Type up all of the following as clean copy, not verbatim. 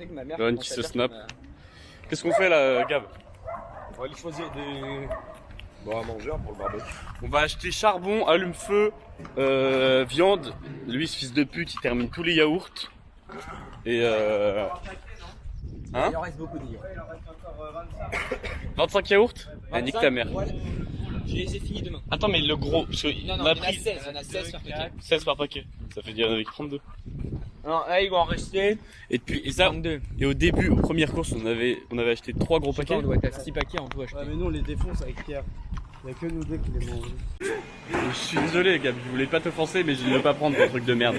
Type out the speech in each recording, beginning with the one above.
sais que ma mère. Lohan qui se snap. Qu'est-ce qu'on fait là, Gab? On va aller choisir des. Bon, à manger pour le barbecue. On va acheter charbon, allume-feu, viande. Lui, ce fils de pute, il termine tous les yaourts. Et hein? Il en reste beaucoup de yaourts. 25 yaourts? Ah, nique ta mère. Ouais. Je les ai finis demain. Attends, mais le gros. Parce que Non, on a il y en a pris 16, il y en a 16 par paquet. 16 par paquet. Ça fait dire avec 32. Non, là, il va en rester Et ça. 22. Et au début, aux premières courses, on avait acheté 3 gros paquets. On doit être à 6 paquets en tout acheté. Ouais, mais nous on les défonce avec Pierre. Il n'y a que nous deux qui les mangent. Je suis désolé, Gab, je voulais pas t'offenser, mais je ne veux pas prendre ton truc de merde.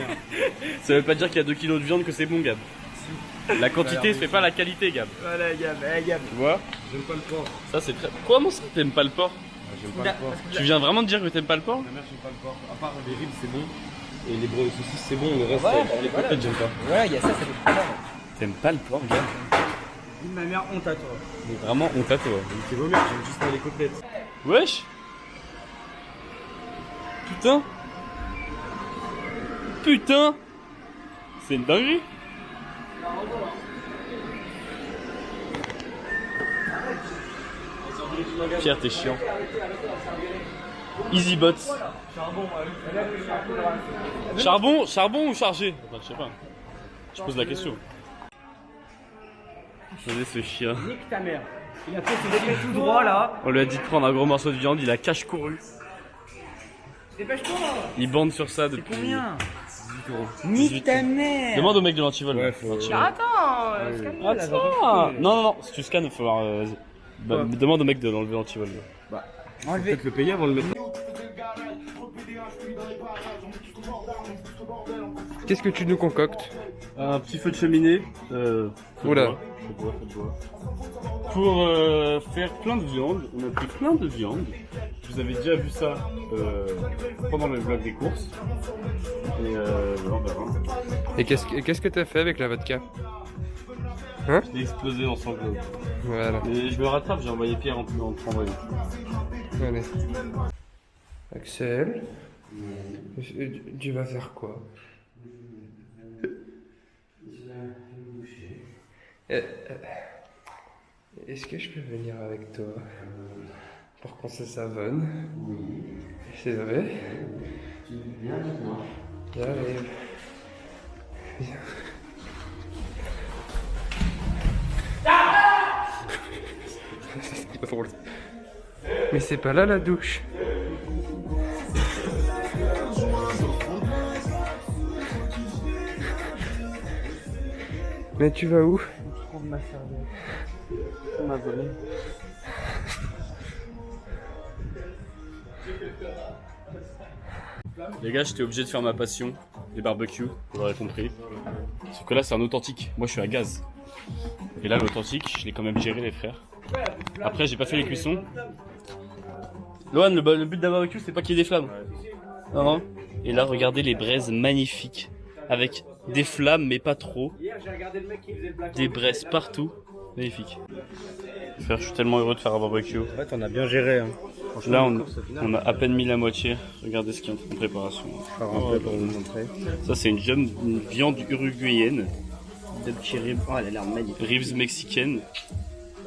Ça veut pas dire qu'il y a 2 kilos de viande que c'est bon, Gab. La quantité fait pas la qualité, Gab. Voilà, Gab, Gab. Tu vois? J'aime pas le porc. Ça, c'est très. Comment ça, t'aimes pas le porc? J'aime pas le porc. Tu viens vraiment de dire que t'aimes pas le porc? Ma mère, j'aime pas le porc. À part les ribs, c'est bon. Et les saucisses, c'est bon. Le reste, Ouais, les côtelettes, j'aime pas. Voilà, il y a ça fait trop mal. T'aimes pas le porc, Gab? Ma mère, honte à toi. Mais vraiment honte à toi. Il fait vomir, j'aime juste pas les côtelettes. Wesh! Putain! Putain! C'est une dinguerie! Pierre, t'es chiant. Easybots. Charbon ou chargé? Enfin, je sais pas. Je pose la question. Regardez ce chien. Nique ta mère. Il a fait ses pieds tout droit là. On lui a dit de prendre un gros morceau de viande, il a cache couru. Dépêche-toi. Il bande sur ça depuis. Combien? 18 euros. Nique ta mère. Demande au mec de l'antivol. Ouais, là. faut- Antivol. Attends, Attends. Non, si tu scannes, il faut voir. Demande au mec de l'enlever l'antivol. là. enlever. Peut-être le payer avant de le mettre. Qu'est-ce que tu nous concoctes? Un petit feu de cheminée. Oula. Faites bois. Pour faire plein de viande, on a pris plein de viande. Vous avez déjà vu ça pendant le vlog des courses. Et voilà, on verra. Et qu'est-ce que t'as fait avec la vodka? Je l'ai explosé en sanglots. Voilà. Et je me rattrape, j'ai envoyé Pierre en envoyer. Allez. Axel, tu vas faire quoi? Est-ce que je peux venir avec toi pour qu'on se savonne? Oui. C'est vrai? Viens maintenant. J'arrive. Viens. Mais c'est pas là la douche. Mais tu vas où? Je prends ma serviette. On m'a volé. Les gars, j'étais obligé de faire ma passion, les barbecues, vous l'aurez compris. Sauf que là, c'est un authentique. Moi, je suis à gaz. Et là, l'authentique, je l'ai quand même géré, les frères. Après, j'ai pas fait les cuissons. Lohan, le but d'un barbecue, c'est pas qu'il y ait des flammes. Non. Et là, regardez les braises magnifiques. Avec des flammes, mais pas trop. Des braises partout. Magnifique. Frère, je suis tellement heureux de faire un barbecue. En fait, on a bien géré. Hein. Là, on a à peine mis la moitié. Regardez ce qu'il y a en préparation. Je vais rentrer pour vous montrer. Ça, c'est une viande uruguayenne. De petits ribs. Oh, elle a l'air magnifique. Ribs mexicaines.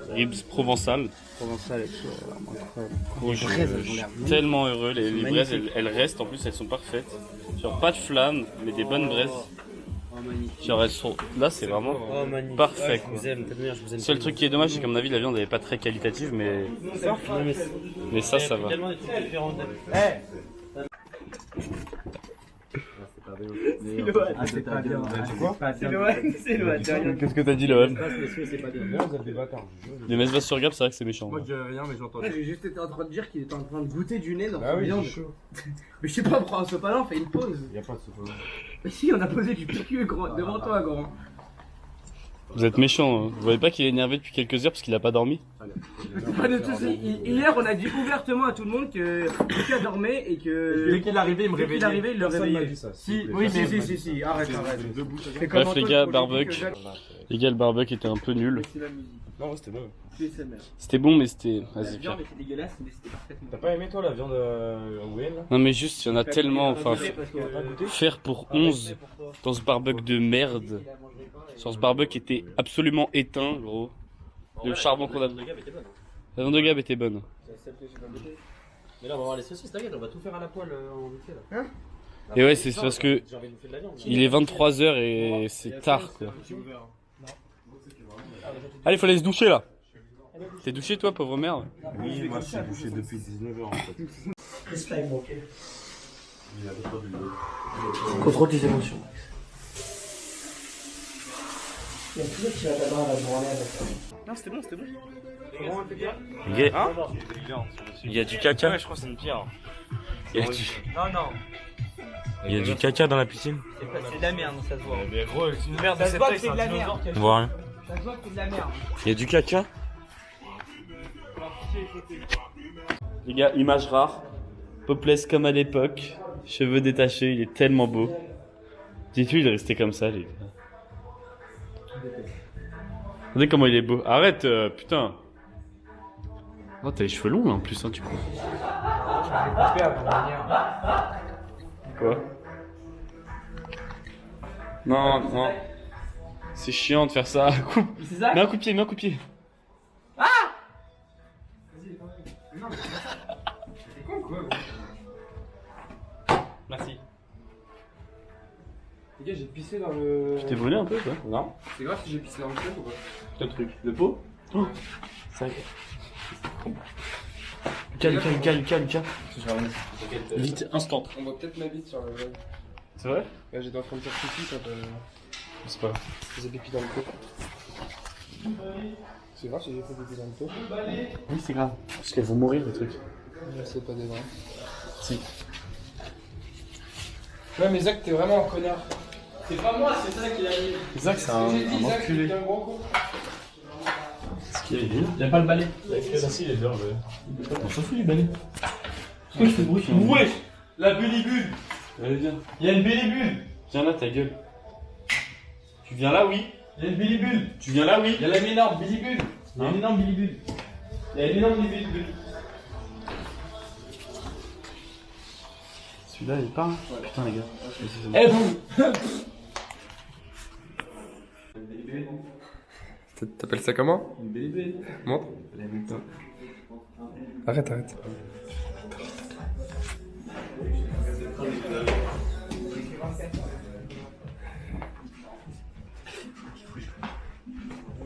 Ribs provençales. Provençal et tout, incroyable. Oh, je braises, elles ont suis l'air tellement heureux. Les braises, magnifiques. elles restent. En plus, elles sont parfaites. Genre, pas de flammes, mais des bonnes braises. Oh, magnifique. Genre, elles sont. Là, c'est vraiment Oh, magnifique. parfait. Je vous aime, je vous aime. Seul truc qui est dommage, c'est qu'à mon avis, la viande, elle est pas très qualitative, mais ça, ça va. C'est pas bien. C'est Lohan, c'est Lohan. Qu'est-ce que t'as dit, Lohan? C'est pas bien. Vous êtes des bâtards. Les messes basses sur Gap, c'est vrai que c'est méchant. Moi, je dis rien, mais j'entends. J'ai juste été en train de dire qu'il était en train de goûter du nez dans Ah sa oui, viande. c'est chaud. Mais je sais pas, prends un sopalin, fais une pause. Y'a pas de ce Mais si, on a posé du PQ grand, devant toi, grand. Vous êtes méchant. Hein. Vous voyez pas qu'il est énervé depuis quelques heures parce qu'il a pas dormi? Pas de soucis. Hier, on a dit ouvertement à tout le monde que Lucas dormait et que. Dès qu'il arrivait, il me Dès qu'il réveillait. arrivait, il le Personne m'a réveillait. dit ça. Si, oui, si, arrête. C'est Bref, comme les Antoine gars, pour barbecue. dire que Les gars, le barbecue était un peu nul. c'est la musique. Non, ouais, c'était bon. C'est sa mère. C'était bon, mais c'était. La Vas-y, viande Pierre. était dégueulasse, mais c'était parfaitement. T'as pas aimé toi la viande Wen là? Non, mais juste, il y en a tellement. Enfin, Parce que- faire pour 11 dans ce barbecue de merde. Sur ce barbecue était absolument éteint, gros. Le charbon qu'on a. La viande de Gab était bonne. Mais là, on va voir les saucisses, t'inquiète, on va tout faire à la poêle en vite fait là. Et ouais, c'est parce que J'ai envie de bouffer de la viande. il est 23h et c'est tard, quoi. Allez, faut aller se doucher là. T'es douché, toi, pauvre merde? Oui, moi je suis bouché depuis 19h en fait. Contrôle tes émotions. Il y a toujours qui va d'abord à la journée avec ça. Non, c'était bon, c'était bon. Hein? Il y a du caca. Ouais, je crois que c'est une pierre. Il y a du, Il y a du caca dans la piscine. C'est de la merde, ça se voit. Mais gros, c'est une merde de Ça se cette voit que taille, c'est c'est de un la dinosaure. merde. On voit rien. Ça se voit que c'est de la merde. Il y a du caca. Les gars, image rare. Popless comme à l'époque. Cheveux détachés, il est tellement beau. Dites-lui, il est resté comme ça, les gars. Regardez comment il est beau. Arrête, putain. Oh, t'as les cheveux longs là en plus, hein, du coup. Quoi? Non, non. C'est chiant de faire ça. Mets un coup de pied, mets un coup de pied. Merci. Les gars, j'ai pissé dans le. Tu t'es brûlé un peu, quoi? Non? C'est grave si j'ai pissé dans le club ou pas? Quel truc? Le pot? Ça. Lucas. Vite, instant. On voit peut-être ma bite sur le. C'est vrai? Ouais, j'étais en train de faire pipi quand C'est pas. je faisais pipi dans le pot. C'est grave si j'ai fait pipi dans le pot. Oui, c'est grave. Parce qu'elles vont mourir, les trucs. C'est pas des vrais. Si. Ouais, mais Zach, t'es vraiment un connard. C'est pas moi, c'est ça qui l'a mis. Zach, c'est un Zach, enculé. t'es un gros con. Ce qu'il est bien. Il a pas le balai. Si, il est dur, On s'en fout du balai. Pourquoi je fais bruit? Wesh! La bélibule! Allez, viens. Il y a une bélibule! Viens là, ta gueule. Tu viens là, oui? Il y a une bélibule! Tu viens là, oui? Il y a une énorme bélibule! Il y a une énorme bélibule! Il y a une énorme bélibule! Celui-là, il parle. Putain, les gars. Eh vous! T'appelles ça comment? Une bélibule! Montre. Arrête.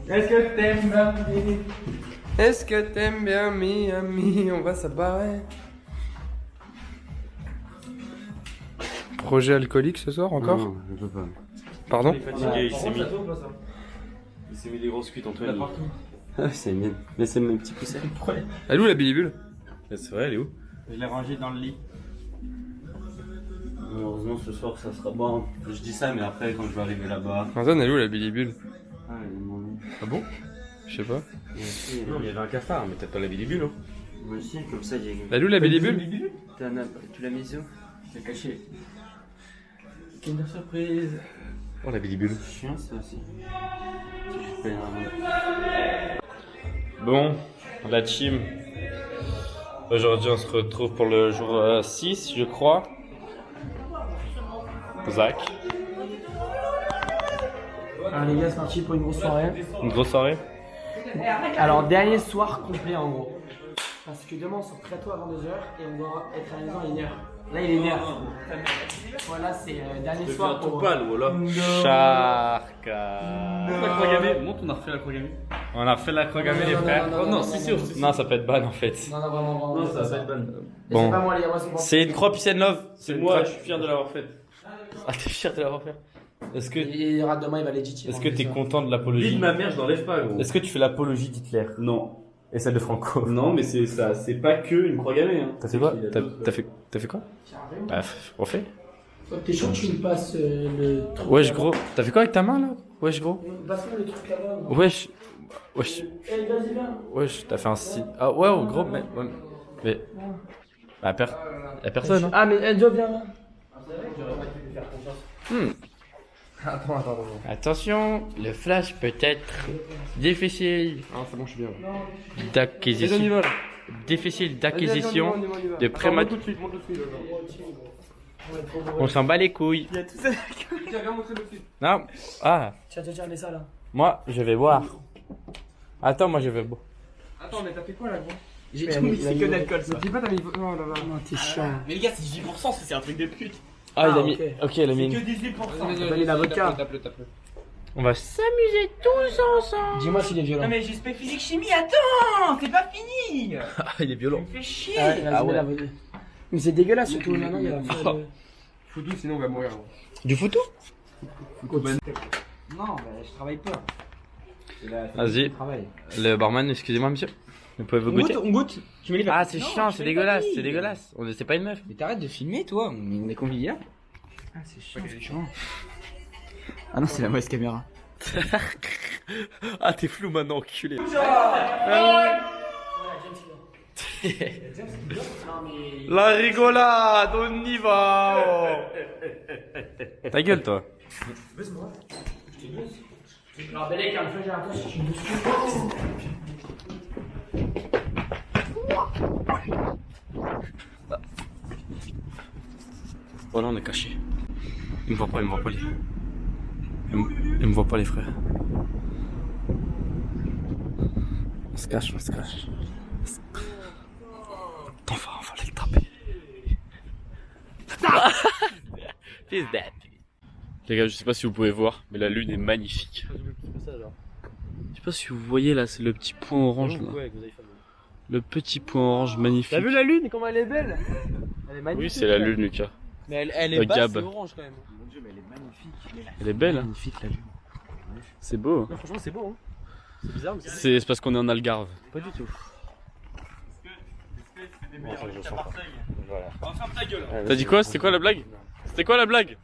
Est-ce que t'aimes bien? Est-ce que t'aimes bien Miami? On va s'abarrer. Projet alcoolique ce soir encore? Non, je peux pas. Pardon? Fatigué, il s'est mis. Il s'est mis des grosses cuites, Antoine. Ah, c'est mignon. Laissez mes petits poussets. Elle est où la bilibule? C'est vrai, elle est où? Je l'ai rangé dans le lit. Heureusement, ce soir, ça sera bon. Je dis ça, mais après, quand je vais arriver là-bas. Antoine, elle est où la bilibule? Ah, elle est mon... Ah bon? Je sais pas. Non, mais il y avait un cafard, mais peut-être pas la bélibule, hein. Moi aussi, comme ça, j'ai. Elle est où la bilibule? Tu l'as mise où? C'est caché. Kinder surprise. Oh, la bélibule. Chien, ça aussi. Je fais Bon, la team. Aujourd'hui, on se retrouve pour le jour 6, je crois. Zach, Alors les gars, c'est parti pour une grosse soirée. une grosse soirée. Alors dernier soir complet en gros. Parce que demain on sort très tôt avant 2h et on doit être à la maison à 1h. Là il est 1h. Voilà, c'est dernier soir pour... voilà. Charka. La croix gammée. Monte, on a refait la croix gammée. On a refait la croix gammée, les non, frères. non, non, non, si. Non, ça peut être ban en fait. Non, vraiment. Non, ça va être bonne. Et Bon. c'est pas moi les gars, moi c'est pour... C'est une croix Peace and Love. C'est moi, je suis fier de l'avoir faite. Ah, t'es fier de l'avoir fait. Est-ce que Il ira demain, il va legit. est-ce que t'es content de Vite l'apologie? ma mère, je l'enlève pas, gros. Est-ce que tu fais l'apologie d'Hitler? Non. Et celle de Franco? Non, mais c'est ça, c'est pas que une croix gammée, hein. T'as fait quoi? Il y a T'as d'autres- t'as fait quoi? Bah, refais. T'es chaud que tu me passes le truc? Wesh gros, t'as fait quoi avec ta main là? Wesh gros. Passe-moi le truc là-bas. Wesh. Wesh. Eh, vas-y, viens. Wesh, t'as fait un site. Ah ouais, oh, gros, mais. Bah, y'a personne, hein. Ah, mais Joe, viens là. Attends. Attention, le flash peut être difficile Ah, c'est bon, je suis bien. d'acquisition. Les là. Difficile Vas-y, d'acquisition on y va. de Attends, prématuré. monte tout de suite. On s'en bat les couilles. Il y a tout ça. Tiens, viens montrer le film. Non. Ah, Tiens, mets ça là. moi, je vais boire. Attends, moi, je vais boire. Attends, mais t'as fait quoi là, gros? J'ai tout mis, c'est que de l'alcool ça. Dis pas, t'as mis. Oh là là. Non, t'es chiant. Mais les gars, c'est 18%, c'est un truc de pute. Ah, il a Ah, mis. ok. Ok, il a mis. Que 18%. T'as mis la vodka. Tape-le. On va s'amuser tous ensemble. Dis-moi s'il est violent. Non mais j'ai spé physique chimie, attends, c'est pas fini. Ah, il est violent. Tu me fais chier. Ah, vas-y, Ah ouais. mets la vodka. Mais c'est dégueulasse surtout maintenant, il y a. Faut tout, sinon on va mourir. Gros. Du photo Non, mais je travaille pas. Vas-y. Le barman, excusez-moi, monsieur. Vous pouvez vous goûter? On goûte. Tu mets les Ah, c'est chiant, c'est dégueulasse, c'est dégueulasse. C'est pas une meuf. Mais t'arrêtes de filmer toi, on est convivial. Ah, c'est chiant. Ah non, c'est la mauvaise caméra. Ah, t'es flou maintenant, enculé. La rigolade, on y va. Ta gueule, toi. Alors, Belek, un feu, j'ai un peu, je suis dessus. Voilà, on est caché. Il me voit pas, il me voit pas les. Il me voit pas les frères. On se cache. On va les taper. Fils d'être. Les gars, je sais pas si vous pouvez voir, mais la lune est magnifique. Je sais pas si vous voyez là, c'est le petit point orange là. Le petit point orange magnifique. T'as vu la lune, comment elle est belle? Elle est magnifique. Oui, c'est la lune, Lucas. Mais elle Le est basse Gab. et orange quand même. Mon dieu, mais elle est magnifique. Elle est belle, hein. Magnifique la lune. C'est beau. Non, franchement, c'est beau, hein. C'est bizarre, mais C'est parce qu'on est en Algarve. pas du tout. T'as dit quoi? C'était quoi la blague? C'était quoi la blague?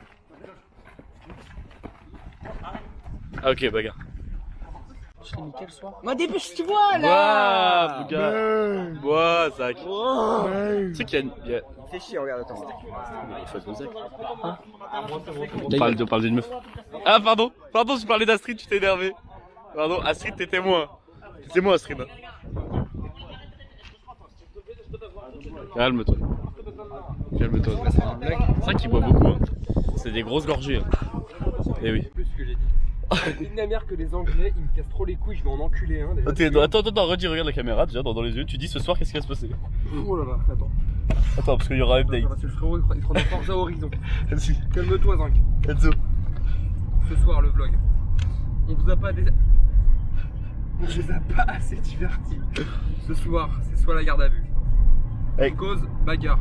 Ah ok, bagarre. Je l'ai mis quel soir? Moi, dépêche-toi là! Bois, Bouga. Bois, Zach. Tu sais qu'il y a... Fais chier, regarde, attends. Il faut être Zach. On parle d'une meuf. Ah pardon, tu parlais d'Astrid, tu t'es énervé. Pardon, Astrid, t'étais moi. C'est moi Astrid. Calme-toi. Calme-toi. C'est vrai qu'il boit beaucoup. Hein. C'est des grosses gorgées. Hein. Eh oui. Plus ce que j'ai dit. Une de la mère que les Anglais, ils me cassent trop les couilles, je vais en enculer un. Attends, redis, regarde la caméra déjà dans les yeux. Tu dis ce soir qu'est-ce qui va se passer? Oh là là, attends. Attends, parce qu'il y aura update. Parce que le frérot, il prend des Forza Horizon. Vas-y. Calme-toi, Zinc. Enzo. Ce soir, le vlog. On vous a pas assez divertis. Ce soir, c'est soit la garde à vue. Hey. Cause bagarre.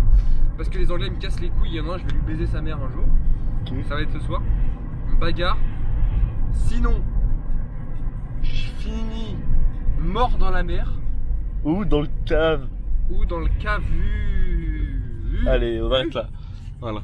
Parce que les Anglais me cassent les couilles, il y en a un, je vais lui baiser sa mère un jour. Ça va être ce soir. Bagarre. Sinon, je finis mort dans la mer Ou dans le cave. ou dans le cave. Allez, on arrête là. Voilà.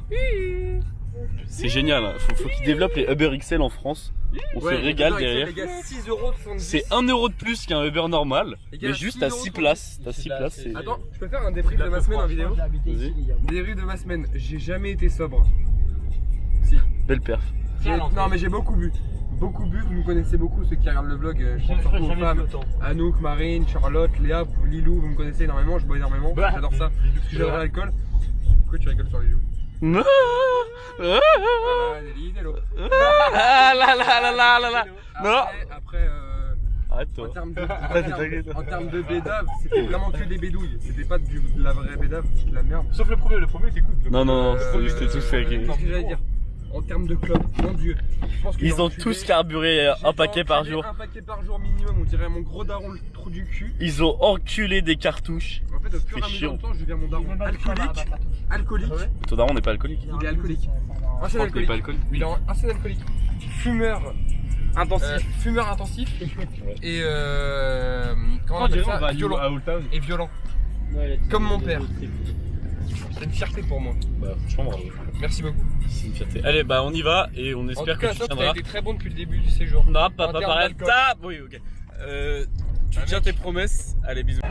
C'est génial. Hein. Faut qu'ils développent les Uber XL en France. On se régale derrière. Les gars, 6,70€. C'est 1 euro de plus qu'un Uber normal. Les gars, Mais juste à 6 places. T'as 6 places. C'est... Attends, je peux faire un débrief de ma semaine en vidéo? Vas-y. Débrief de ma semaine. J'ai jamais été sobre. Si. Belle perf. Non, mais j'ai beaucoup bu. Beaucoup bu, vous me connaissez beaucoup, ceux qui regardent le vlog, je pense surtout aux femmes. Anouk, Marine, Charlotte, Léa, Lilou, vous me connaissez énormément, je bois énormément, j'adore ça. Parce que j'adore l'alcool. Pourquoi tu rigoles sur Lilou? Hello. Ah là là là là là là. Non. Après, Arrête-toi. en termes de bédave, c'était vraiment que des bédouilles. C'était pas de la vraie bédave, c'est de la merde. Sauf le premier c'est cool. Non, c'était tout fait. Qu'est-ce que j'allais dire? En termes de club, mon dieu. Je pense que Ils ont tous carburé un paquet par jour. Un paquet par jour minimum, on dirait mon gros daron le trou du cul. Ils ont enculé des cartouches. En fait, au fur et à mesure du temps, je deviens mon daron alcoolique. Ton daron n'est pas alcoolique. Il est alcoolique. Ancien Franck n'est pas alcoolique. alcoolique. Il est ancien alcoolique. Fumeur intensif. Et comment on appelle ça? Violent. Et violent. Comme mon père. C'est une fierté pour moi. Bah franchement bravo. Merci beaucoup. C'est une fierté. Allez bah on y va et on En espère tout cas, que tu ça, t'as tiendras. été très bon depuis le début du séjour. Non, pas En termes pareil. d'alcool. Oui, ok. Tu tiens tes promesses. Allez, bisous.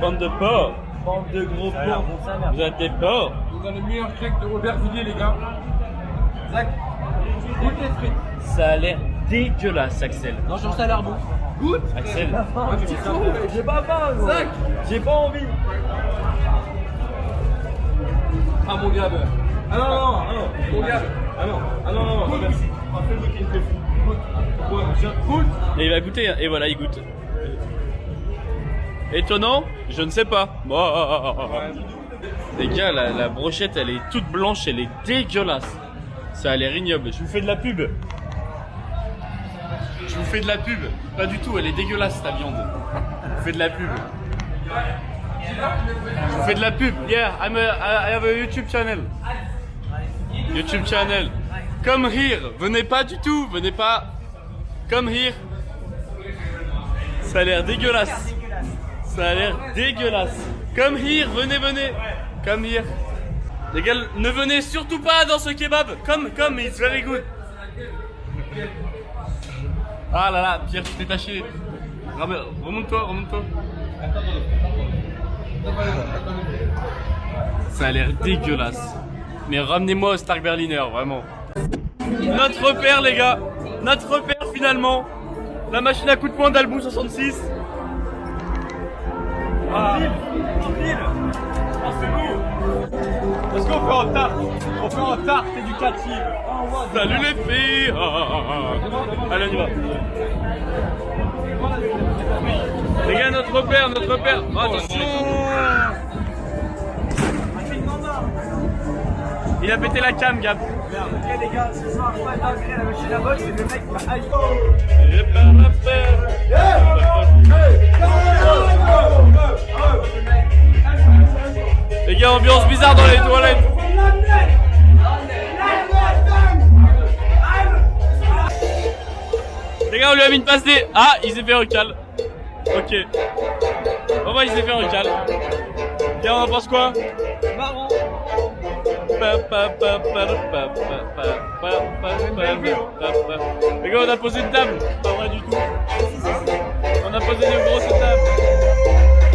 Bande de porcs. Bande de gros porcs. Vous êtes des porcs. On a le meilleur cake de Aubervilliers, les gars. Zach, goûte les frites. Ça a l'air dégueulasse, Axel. Non, je pense que ça a l'air bon. Goûte. Axel. Un petit fou. J'ai pas faim, gros. Zach. J'ai pas envie. Ah, mon gars, Ah non, non, ah non. mon gars. Ah non, ah non, non, non, merci. Ah, fais-le qui me fait fou. Ouais, Goûte. Et il va goûter, et voilà, il goûte. Étonnant? Je ne sais pas. Les gars, la brochette, elle est toute blanche, elle est dégueulasse. Ça a l'air ignoble. Je vous fais de la pub. Je vous fais de la pub. Pas du tout, elle est dégueulasse, ta viande. Je vous fais de la pub. Je vous fais de la pub. Yeah, I have a YouTube channel. YouTube channel. Come here. Venez pas du tout, venez pas. Come here. Ça a l'air dégueulasse. Ça a l'air dégueulasse. Come here, venez, venez. Come here. Les gars, ne venez surtout pas dans ce kebab. Come, it's very good. Ah là là, Pierre, tu t'es taché. Remonte-toi. Ça a l'air dégueulasse. Mais ramenez-moi au Stark Berliner, vraiment. Notre repère, les gars. Notre repère, finalement. La machine à coup de poing d'Albou 66. Ah, c'est beau. Est-ce qu'on fait en tarte? On fait en tarte éducative. Salut les filles. Allez, on y va. Les gars, notre repère. Attention. Il a pété la cam, Gab. Ok les gars, ce soir, on va intégrer la machine à boxe et le mec va aller. Les gars, ambiance bizarre dans les toilettes. Les gars, on lui a mis une passe D. Ah, il s'est fait recal. Ok. Bon bah, il s'est fait recal. Et on en pense quoi? Marrant. Les gars, on a posé une table. Pas vrai du tout. On a posé une grosse table.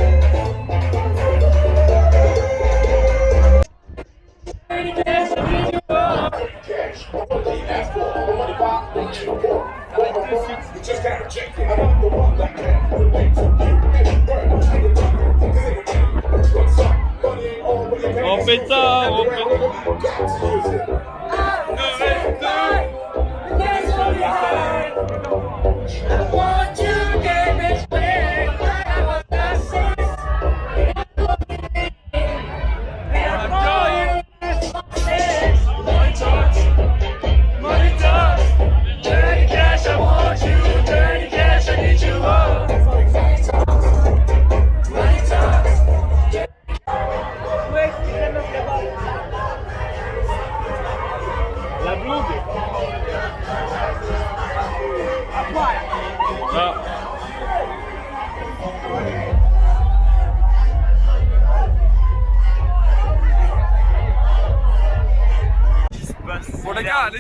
En pétard, en la blonde. Ah. Bon les gars,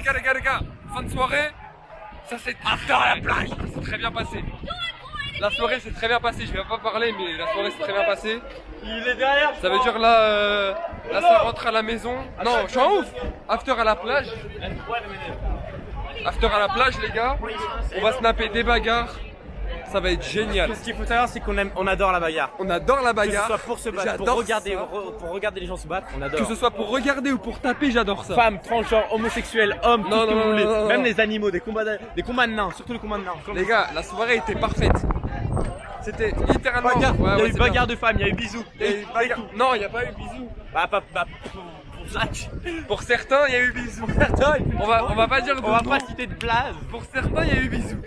fin de soirée, ça c'est after à la plage, c'est très bien passé. La soirée s'est très bien passée, je vais pas parler mais la soirée s'est très bien passée. Il est derrière. Ça veut dire là, ça rentre à la maison. Non, je suis en ouf. After à la plage. After à la plage les gars, on va snapper des bagarres. Ça va être génial. Ce qu'il faut savoir, c'est qu'on adore la bagarre. On adore la Que ce bagarre. soit pour se battre, pour J'adore regarder, ça. pour regarder les gens se battre, on adore. Que ce soit pour regarder ou pour taper, j'adore ça. Femmes, transgenres, homosexuels, hommes, tout Non, ce que non, vous non, voulez. non, non, Même non. les animaux, des combats de nains, surtout les combats de nains. Les gars, la soirée était parfaite. C'était littéralement. Bagarre, Ouais, il y a ouais, eu c'est bagarre bien. de femmes, il y a eu bisous. Il y a eu bagarre. Non, il n'y a pas eu bisous. Bah, pour Zach. Pour certains, il y a eu bisous. Certains, On va pas dire de on va nom. pas citer de blase. Pour certains, il y a eu bisous.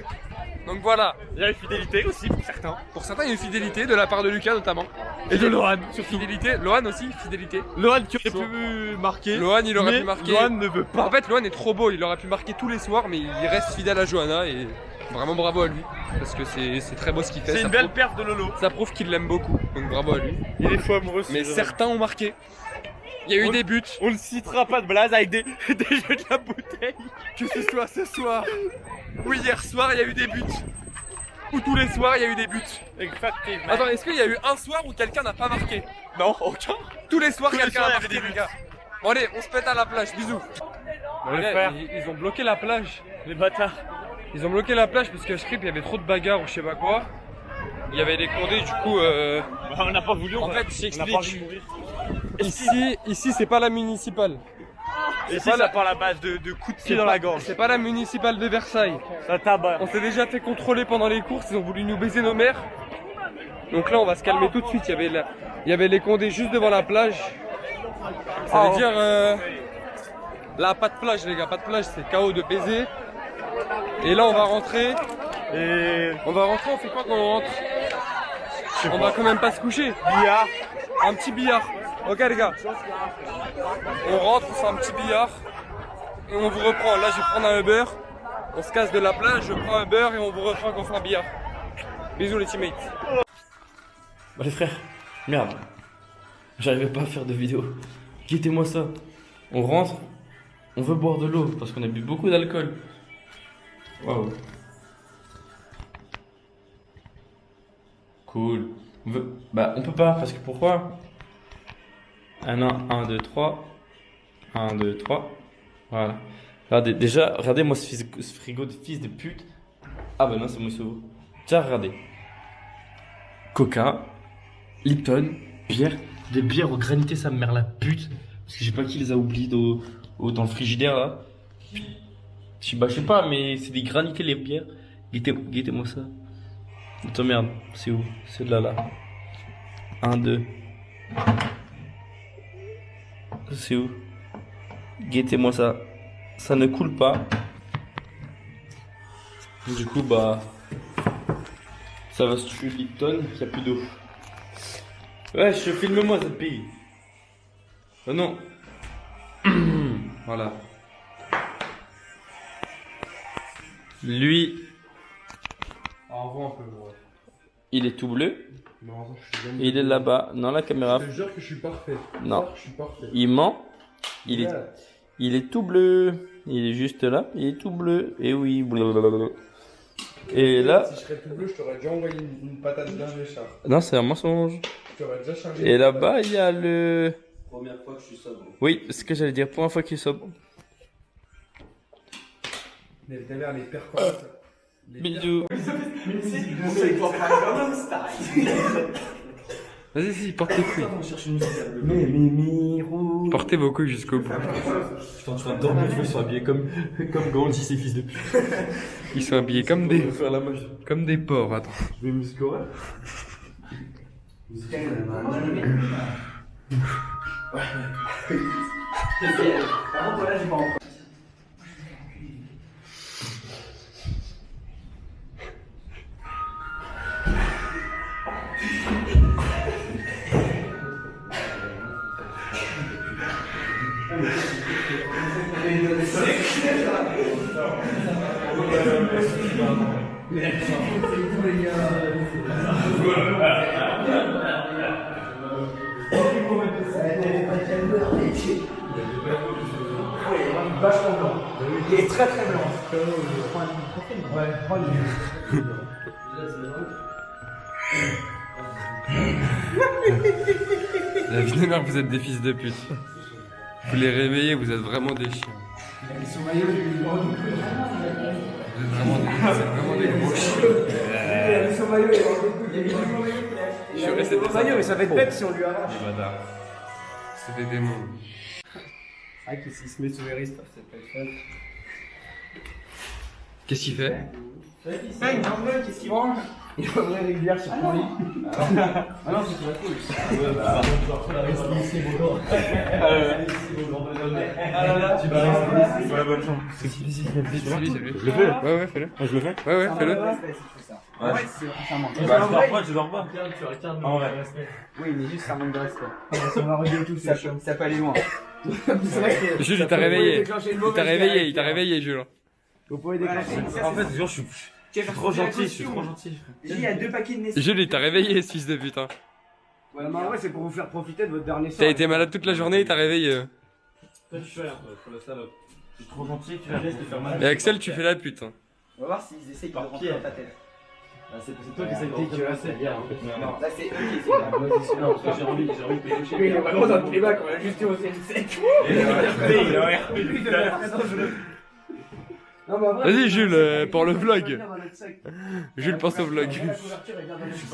Donc voilà. Il y a eu fidélité aussi pour certains. Pour certains, il y a eu fidélité de la part de Lucas notamment. Et de Lohan, Sur fidélité. Lohan aussi, fidélité. Lohan qui aurait pu marquer. Lohan, il aurait mais pu marquer. Lohan ne veut pas. En fait, Lohan est trop beau. Il aurait pu marquer tous les soirs, mais il reste fidèle à Johanna et vraiment bravo à lui. Parce que c'est très beau ce qu'il fait. C'est Ça une belle prouve- perf de Lolo. Ça prouve qu'il l'aime beaucoup. Donc bravo à lui. Il est fou amoureux. Mais certains ont marqué. Il y a eu des buts. On ne citera pas de blaze avec des jeux de la bouteille. Que ce soit ce soir ou hier soir, il y a eu des buts. Ou tous les soirs, il y a eu des buts. Effectivement. Attends, est-ce qu'il y a eu un soir où quelqu'un n'a pas marqué? Non, aucun. Tous les soirs, Tous les quelqu'un soirs, a il y marqué, avait des les gars. Bon allez, on se pète à la plage, bisous. les Ouais, frères. ils ont bloqué la plage. Les bâtards. Ils ont bloqué la plage parce qu'à Scrip, il y avait trop de bagarres ou je sais pas quoi. Il y avait des condés, du coup... On n'a pas voulu. En fait, on n'a pas envie j'explique. de mourir. Ici c'est pas la municipale. Et si ça part la base de coups de pied dans la gorge. C'est pas la municipale de Versailles. Ça tabac. On s'est déjà fait contrôler pendant les courses, ils ont voulu nous baiser nos mères. Donc là, on va se calmer tout de suite. Il y avait les condés juste devant la plage. Ça veut dire... là, pas de plage, les gars, pas de plage, c'est KO de baiser. Et là, on va rentrer. On fait quoi quand on rentre? On va quand même pas se coucher. Billard. Un petit billard. Ok les gars. On rentre, on fait un petit billard. Et on vous reprend. Là je vais prendre un Uber. On se casse de la plage, je prends un Uber et on vous reprend quand on fait un billard. Bisous les teammates. Bah les frères, merde. J'arrivais pas à faire de vidéo. Quittez-moi ça. On rentre, on veut boire de l'eau parce qu'on a bu beaucoup d'alcool. Waouh. Cool. Bah on peut pas parce que pourquoi? 1, 2, 3. 1, 2, 3. Voilà. Regardez, déjà, regardez-moi ce frigo de fils de pute. Ah bah non, c'est Moussou. Tiens, regardez. Coca, Lipton, bière. Des bières au granité, ça me mère la pute. Parce que je sais pas qui les a oubliés dans le frigidaire là. Je sais pas, mais c'est des granités les bières. Guettez-moi ça. Attends, merde, c'est où? C'est de là. 1, 2. C'est où? Guettez-moi ça. Ça ne coule pas. Du coup, bah. Ça va se tuer Lipton, qu'il n'y a plus d'eau. Ouais, filme-moi cette pays. Oh non. Voilà. Lui, Au revoir un peu, ouais. il est tout bleu. Non, je suis Il est là-bas. Non, la caméra. Je te jure que je suis parfait. Non. Je suis parfait. Il ment. Il est tout bleu. Il est juste là. Il est tout bleu. Et oui. Blablabla. Et là. Si je serais tout bleu, je t'aurais déjà envoyé une patate d'un léchard. Non, c'est un mensonge. Je t'aurais déjà chargé. Et là-bas, il y a le. Première fois que je suis sobre. Oui, c'est ce que j'allais dire. Première fois qu'il est sobre. Mais t'as l'air les percolates. Bisous. Vas-y, si, porte tes couilles. Portez vos couilles jusqu'au bout. Putain, tu vas dormir, ils sont habillés comme Gandhi, ces fils de pute. Ils sont habillés comme des porcs, attends. Je vais me scorer. Il est très très blanc. La vie de mère, vous êtes des fils de pute. Vous les réveillez, vous êtes vraiment des chiens. Vous êtes vraiment des gros chiens. Son maillot, Juré, c'est des maillot, mais ça va être bête si on lui arrache. Des bâtards. C'est des démons. Ah, qu'il se met sous les risques, c'est pas fun. Qu'est-ce qu'il fait? Ah, il mange, qu'est-ce qu'il mange? Il va ouvrir les bières sur ton lit. Ah non, c'est pas cool. Tu vas rester pour la bonne chance. C'est lui. Je le fais. Ouais, fais-le. Je le fais. Ouais, fais-le. Ouais, c'est sincèrement. Je dors pas. En vrai. Oui, mais juste un manque de respect. On va regarder tout ça, ça peut aller loin. Jules, il t'a réveillé. Il t'a réveillé, Jules. Vous pouvez déclencher. En fait, je suis trop gentil. Il y a 2 paquets de Nesquik. Jules, il t'a réveillé, ce fils de putain. Ouais, mais en vrai, c'est pour vous faire profiter de votre dernier soir. T'as été malade toute la journée et t'as réveillé. Toi, tu fais pour la salope. C'est trop gentil, tu la laisses te faire mal. Et Axel, tu fais la pute. Hein. On va voir s'ils essayent de rentrer dans ta tête. C'est toi qui essaies de dégueulasse la guerre en fait. Non, là c'est eux qui essayent de Non, parce que j'ai envie de pélocher. Oui, il est vraiment dans le playback, on a juste eu au CLC. Il est en RP, Non, mais en vrai, Vas-y, Jules, pour le vlog. venir dans notre secte. Jules, pense au vlog. La couverture, il vient dans notre secte.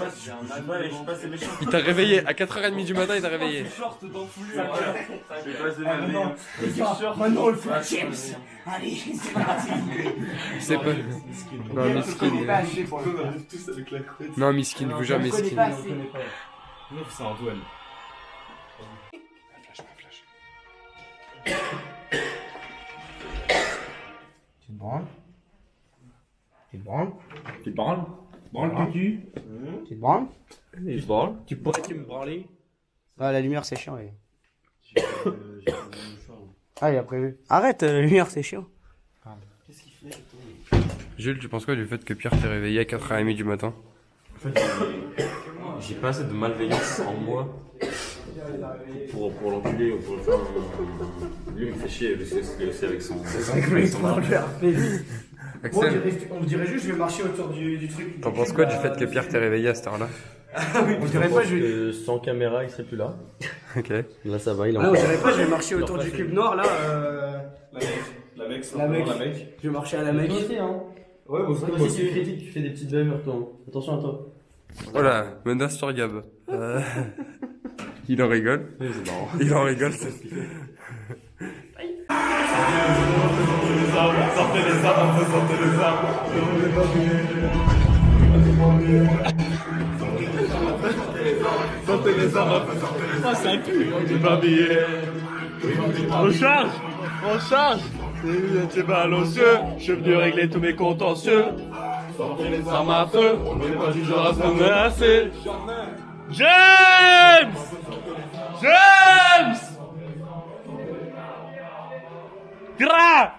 Je suis pas assez méchant. Il t'a réveillé à 4h30 du matin, il t'a réveillé. Short d'enfoulé. Je vais pas se Ah, non, les gars, maintenant on le fait James. Allez, c'est parti. C'est pas. Non, On miskin. connaît pas assez pour le faire. tous avec la couette. Non, miskin, vous jamais On connaît miskin. pas assez. Non, c'est Antoine. Tu te branles? Tu te branles? Tu te branles? Branle le cul. Tu te branles? Tu te branles? Tu pourrais me branler? Ah, la lumière c'est chiant. Ah, il a prévu. Arrête, la lumière c'est chiant. Jules, tu penses quoi du fait que Pierre t'ait réveillé à 4h30 du matin? J'ai pas assez de malveillance en moi pour l'enculer ou pour le faire. Lui il me fait chier, lui aussi avec son. Axel, On dirait juste je vais marcher autour du truc. t'en penses quoi du fait que Pierre t'ait réveillé à cette heure-là? On dirait pas je vais. Sans caméra il serait plus là. Ok. Là ça va, il est Ah, on dirait pas je vais marcher autour du cube noir là. La mec. Je vais marcher à la mec. Ouais, moi aussi tu critiques, tu fais des petites bavures toi. Attention à toi. Voilà, menace sur Gab. Il en rigole. Oui, c'est marrant. Il en rigole. On charge. C'est balancieux. Je suis venu régler tous mes contentieux. Sortez les armes à feu. On n'est pas du genre à se menacer. James! Gra!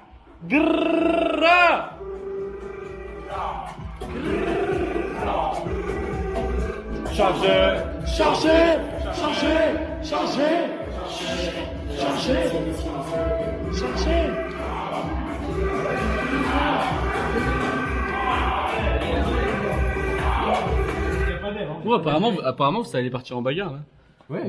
Ouais, apparemment vous allez partir en bagarre là. Ouais.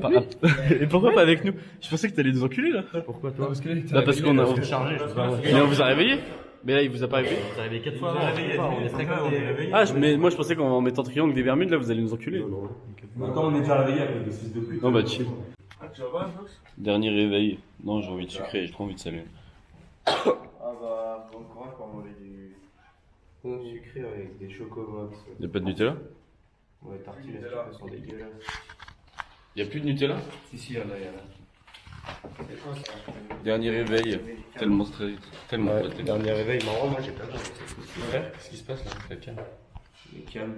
Et pourquoi pas avec nous? Je pensais que t'allais nous enculer là. Pourquoi toi? Parce que Bah parce qu'on a chargé. Mais on vous a réveillé. Mais là il vous a pas réveillé. Vous arrivez 4 fois avant. On est réveillés. Ah mais moi je pensais qu'en mettant triangle des Bermudes là vous allez nous enculer. Quand on est déjà réveillé avec des fils de pute. Non bah chill. Dernier réveil. Non j'ai envie de sucrer, j'ai trop envie de saler. Ah bah, bon courage pour manger du sucré avec des chocomox. Y'a pas de Nutella? Ouais, tartines elles sont dégueulasses. Y'a plus de Nutella? Si, y'en a. Dernier réveil. Tellement stressé. Tellement Ouais, stressé. dernier réveil marrant, moi j'ai pas de Frère, qu'est-ce qui se passe là? T'as calme. calme.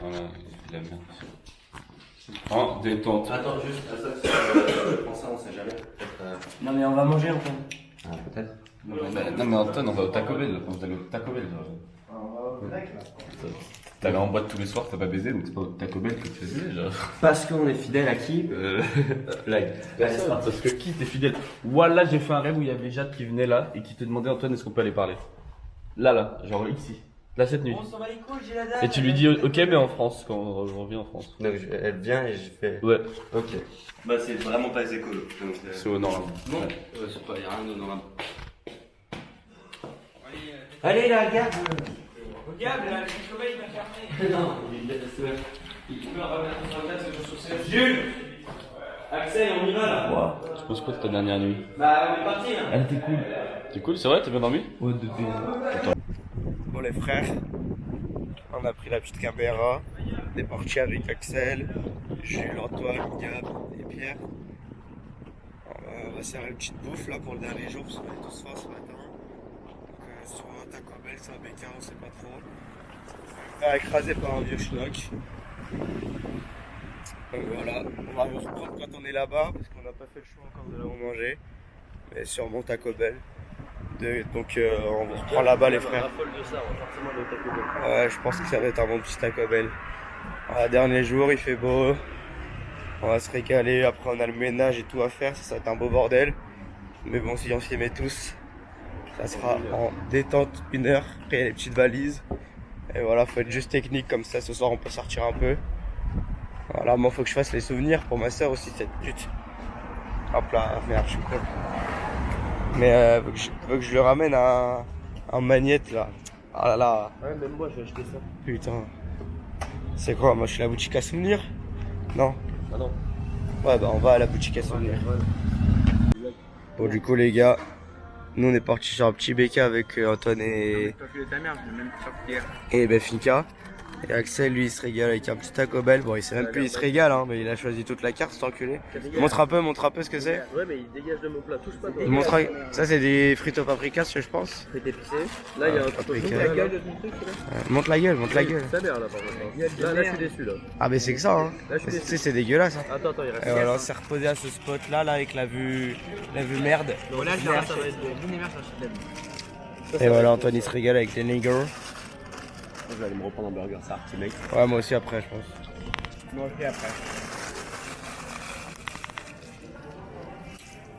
Voilà, il a bien. Oh, détente. Attends, juste, pour ça on sait jamais. Non mais on va manger enfin. Ah, peut-être. Non mais Anton, on va au Taco Bell. On va aller au Taco Bell. T'allais en boîte tous les soirs, t'as pas baisé, donc c'est pas au Taco Bell que tu faisais genre. Parce qu'on est fidèle à qui? Blague. Parce que qui t'es fidèle? Voilà, j'ai fait un rêve où il y avait Jade qui venait là et qui te demandait Antoine, est-ce qu'on peut aller parler? Là, genre ici. Là cette nuit. On s'en va les couilles, j'ai la dalle. Et tu lui dis ok mais en France, quand on revient en France. Donc elle vient et je fais. Ouais. Ok. Bah c'est vraiment pas écolo. Donc, C'est au nord là. non. C'est pas, y'a rien de normal. Allez là, regarde. Regarde là, le sommeil m'a fermé. Non, il peut remettre sur la tête sur ses Jules! Axel, on y va là? Tu penses quoi de ta dernière nuit? Bah on est parti hein. Elle était cool. T'es cool, c'est vrai, t'as bien dormi? Ouais, Bon les frères, on a pris la petite caméra, on est parti avec Axel, Jules, Antoine, Gab et Pierre. On va se faire une petite bouffe là pour le dernier jour parce qu'on est tous faim ce matin. Donc soit un Taco Bell, soit un Bécard, on sait pas trop. On va faire écraser par un vieux schnock. Donc voilà, on va vous reprendre quand on est là-bas parce qu'on n'a pas fait le choix encore de là où manger. Mais sûrement Taco Bell. Donc on vous reprend là-bas les frères. Ouais, je pense que ça va être un bon petit Taco Bell. Dernier jour, il fait beau. On va se régaler, après on a le ménage et tout à faire, ça va être un beau bordel. Mais bon, si on s'y met tous, ça sera en détente 1 heure. Après il y a les petites valises. Et voilà, faut être juste technique comme ça, ce soir on peut sortir un peu. Voilà, moi faut que je fasse les souvenirs pour ma soeur aussi, cette pute. Hop là, merde, je suis con. Mais faut que je lui ramène un magnète là. Ah là là. Ouais, même moi, je vais acheter ça. Putain. C'est quoi, moi je suis la boutique à souvenirs? Non. Ah non. Ouais, bah on va à la boutique à souvenirs. Bon, du coup, les gars, nous on est parti sur un petit BK avec Antoine et Finka. Et Axel, lui, il se régale avec un petit Taco Bell. Bon, il sait même plus, il se régale, hein, mais il a choisi toute la carte, cet enculé. Montre un peu ce que c'est. Ouais, mais il dégage de mon plat, touche pas toi. Il montre. Ça, c'est des frites au paprika, je pense. Frites épicées. Là, il y a un paprika. truc. La gueule de ton truc, là. Montre la gueule, montre la gueule. Ta mère, là, par contre. Là, je suis déçu, là. Ah, mais c'est que ça, hein. Là, je suis Tu déçu. sais, c'est dégueulasse, hein. Attends, il reste. Et voilà, on s'est reposé à ce spot là, avec la vue merde. Donc là, ça va être bon. Et voilà, Antoine il se régale avec des niggers. Je vais aller me reprendre un burger, ça, petit mec. Ouais, moi aussi après, je pense. Moi aussi après.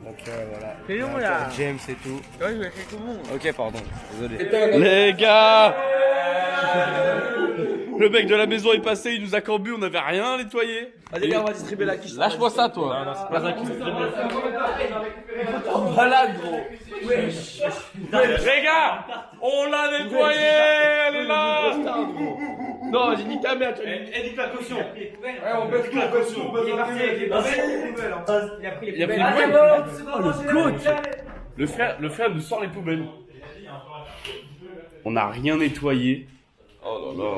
Donc voilà. C'est long, Antoine, là. James et tout. Ouais, je vais faire tout le monde. Ok, pardon. Désolé. Les gars, le mec de la maison est passé, il nous a cambu, on n'avait rien nettoyé. Vas-y, les gars, on va distribuer la quiche. Lâche-moi ça, toi. C'est pas ça qui se Malade, gros. Les gars, on l'a nettoyé, elle est là. Non, vas-y, nique ta mère. Elle dit la caution. Ouais, on baisse la caution. Il est parti avec les poubelles. Il a pris les Il a pris poubelles. les poubelles. Le frère nous sort les poubelles. On n'a rien nettoyé. Oh là là.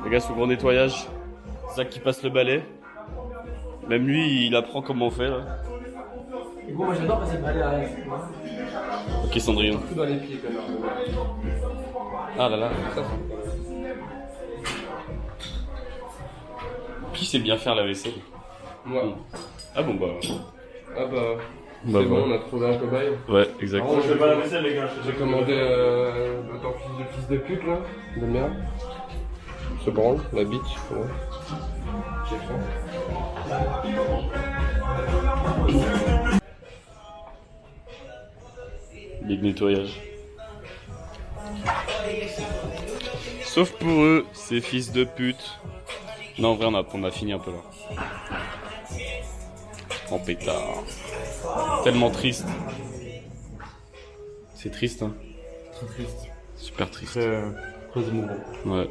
Les gars, ce gros nettoyage. Zach qui passe le balai. Même lui, il apprend comment on fait là. Et bon, moi j'adore passer le balai à l'aise. Ok, Cendrillon. Tout dans les pieds, quand même. Ah là là. Qui sait bien faire la vaisselle? Moi. Ah bon bah. Ah bah. Bah, C'est bon, ouais. on a trouvé un cobaye. Ouais, exact. Alors, Je fais pas la vaisselle, les gars. J'ai commandé ton fils de pute là, de merde. Se branle, la bite, ouais. J'ai faim. Big nettoyage. Sauf pour eux, ces fils de pute. Non, en vrai, on a fini un peu là. En pétard. Tellement triste. C'est triste, hein. Très triste. Super triste. Très émouvant. Ouais.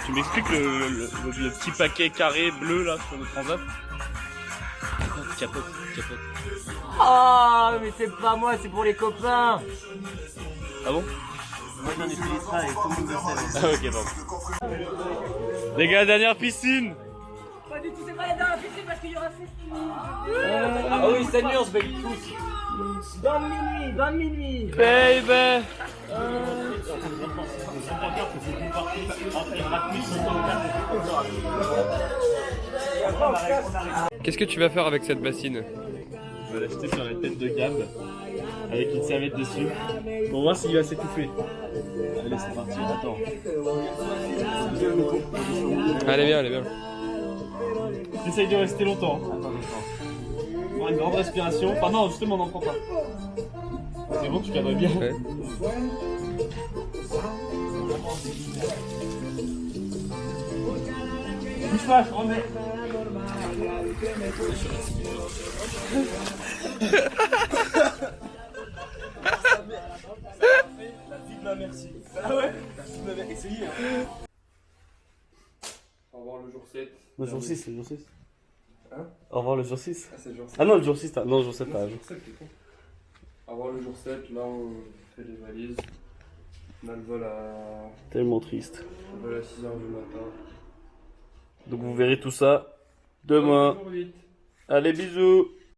Tu m'expliques le petit paquet carré bleu là sur le transat? Capote. Ah, mais c'est pas moi, c'est pour les copains. Ah bon? Moi, j'en utilise pas et tout le monde le sait. Ah ok, pardon. Les gars, dernière piscine! Pas du tout, c'est pas la dernière piscine parce qu'il y aura Ah oui, cette nuit on se baigne tous. dans le minuit. Baby! Qu'est-ce que tu vas faire avec cette bassine? Je vais l'acheter sur la tête de Gab avec une serviette dessus pour voir s'il va s'étouffer. Allez, c'est parti, attends. Elle est bien, elle est bien. Essaye de rester longtemps. Prends une grande respiration. Enfin non, justement, n'en prends pas. C'est bon, tu cadres bien. Ouais. Bouge pas, je remets. La vie de ma merci. Ah ouais? Essayez. Au revoir le jour 7. Le jour 6, le jour 6. Hein? Au revoir le jour 6. Ah, c'est le jour 7. Ah non, le jour 6, non, le jour 7, t'as raison. Au revoir le jour 7, là on fait les valises. On a le vol à, Tellement triste. 6h du matin. Donc vous verrez tout ça demain. Jour 8. Allez, bisous!